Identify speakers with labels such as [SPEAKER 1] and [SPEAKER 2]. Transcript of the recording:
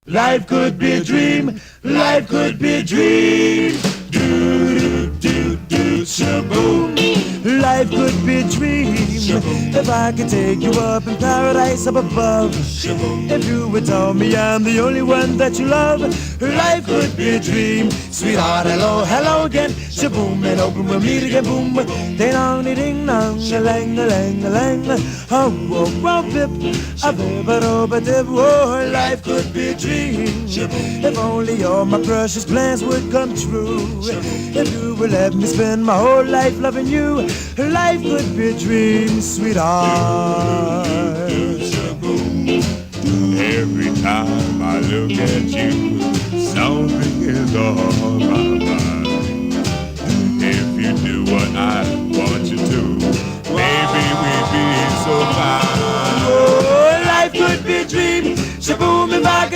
[SPEAKER 1] Life could be a dream. Life could be a dream. Do do do do shaboom. Life could be a dream. If I could take you up in paradise up above. If you would tell me I'm the only one that you love. Life could be a dream. Sweetheart, hello, hello again. Shaboom, and open we'll meet again. Boom, ding dong, ding dong, a lang, a lang, a lang. Oh, oh, oh, bip, a bip, a dip. Oh, life could be a dream. If only all my precious plans would come true. If you would let me spend my whole life loving you. Life could be a dream, sweetheart.
[SPEAKER 2] Every time I look at you, something is on my mind. If you do what I want you to, maybe we'd be so fine.
[SPEAKER 1] Oh, life could be a dream. Shaboom, if I could